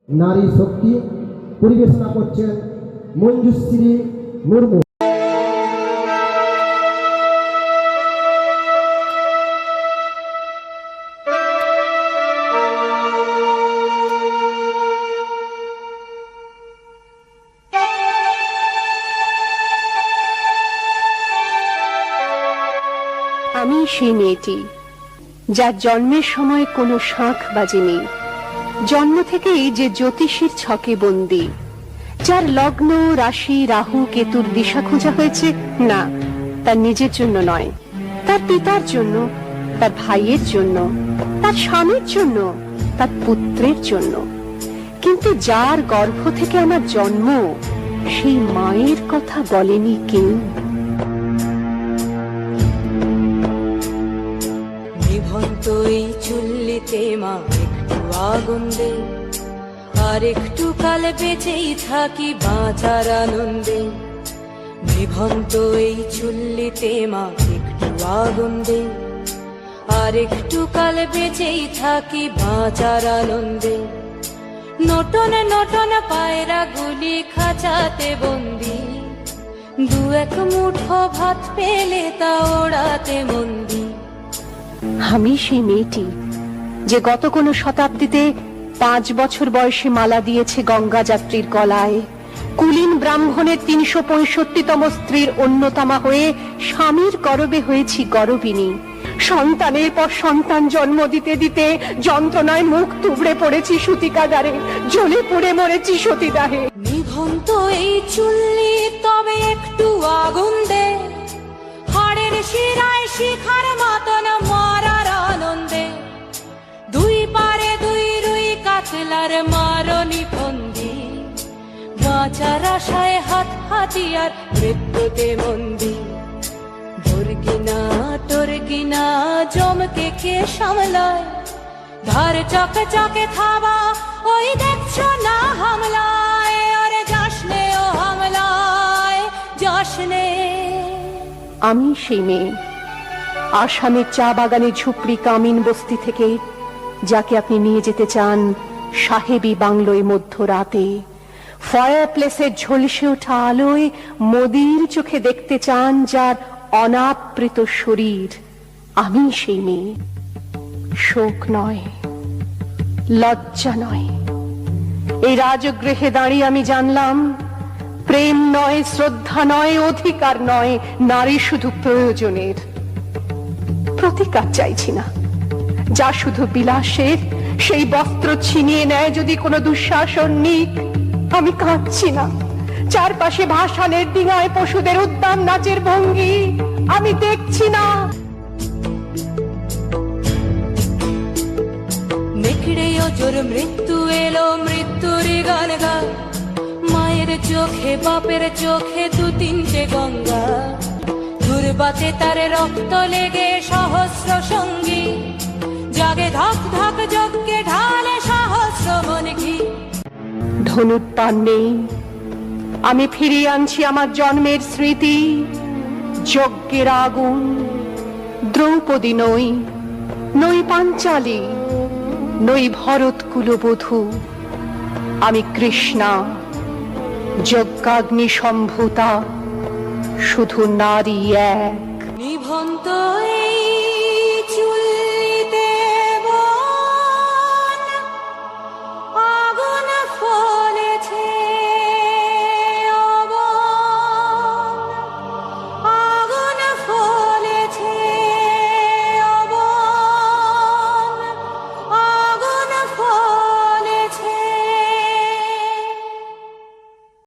নারী শক্তি পরিবেশনা করছেন মঞ্জুশ্রী মুর্মু। আমি সেই মেয়েটি যার জন্মের সময় কোনো শাঁখ বাজেনি, জন্ম থেকেই যে জ্যোতিষীর ছকে বন্দী, যার লগ্ন রাশি রাহু কেতুর দিশা খোঁজা হয়েছে না তার নিজের জন্য নয়, তার পিতার জন্য, তার ভাইয়ের জন্য, তার স্বামীর জন্য, তার পুত্রের জন্য। কিন্তু যার গর্ভ থেকে আমার জন্ম, সেই মায়ের কথা বলেনি কেউ। নিভন্তই চুল্লিতে মা একটু আগুন দে, আর একটু কাল বেঁচেই থাকি বাঁচার আনন্দে। নিভন্তই চুল্লিতে মা একটু আগুন দে, আর একটু কাল বেঁচেই থাকি বাঁচার আনন্দে। নটন নটন পায়রা গুলি খাঁচাতে বন্দি, দু এক মুঠো ভাত পেলে তা ওড়াতে মন্দি। আমি সেই মেয়েটি যে গত কোনো শতাব্দীতে 5 বছর বয়সে মালা দিয়েছে গঙ্গা যাত্রীর গলায়, কুলীন ব্রাহ্মণের 365তম স্ত্রীর অন্যতমা হয়ে স্বামীর গর্ভে হয়েছি গর্ভিণী। সন্তানের পর সন্তান জন্ম দিতে দিতে যন্ত্রণায় মুখ তুবড়ে পড়েছি সূতিকাগারে, জ্বলে পুড়ে মরেছি সতীদাহে। নিভন্ত এই চুল্লি তবে একটু আগুন দে, হাড়ের শিরায় শিখার মতন মারার আনন্দে। দুই পারে দুই রুই কাতলার মারনি ফন্দি, বাঁচার আশায় হাত হাতিয়ার মৃত্যুতে মন্দি। দুর্গিনা টর্গিনা জমকে কে সামলায়, ধার চকে চকে থাবা ওই দেখছো না হামলায়। আরে যাসনে ও হামলায় যাসনে। আমি সেই মেয়ে, আসামের চা বাগানে ঝুপড়ি কামিন বস্তি থেকে যাকে আপনি নিয়ে যেতে চান সাহেবী বাংলোয় মধ্যরাতে, ফায়ার প্লেসের ঝলসে ওঠা আলোয় মোদির চোখে দেখতে চান যার অনাবৃত শরীর। আমি সেই মেয়ে। শোক নয়, লজ্জা নয়, এই রাজগৃহে দাঁড়িয়ে আমি জানলাম প্রেম নয়, শ্রদ্ধা নয়, অধিকার নয়, নারী শুধু প্রয়োজনের। প্রতিকার চাইছি না, যা শুধু বিলাসের, সেই বস্ত্র ছিনিয়ে নেয় যদি কোনো দুঃশাসন নিক। আমি কাঁদছি না, চারপাশে ভাসানের ডিঙায় পশুদের উদ্দাম নাচের ভঙ্গি আমি দেখছি না। নেকড়ে জোর মৃত্যু এলো, মৃত্যুরই গান গা। মায়ের চোখে বাপের চোখে দু তিনটে গঙ্গা, দুর্বাতে তার রক্ত লেগে সহস্র সঙ্গী। জাগে ধক ধক যজ্ঞে ঢালে সহস্র মন ঘি। ধনুর্বাণ নেই, আমি ফিরিয়ে আনছি আমার জন্মের স্মৃতি। যজ্ঞের আগুন, দ্রৌপদী নই, নই পাঞ্চালী, নই ভরত কুলবধূ। আমি কৃষ্ণা, যজ্ঞাগ্নি সম্ভূতা, শুধু নারী এক। নিভন্ত এই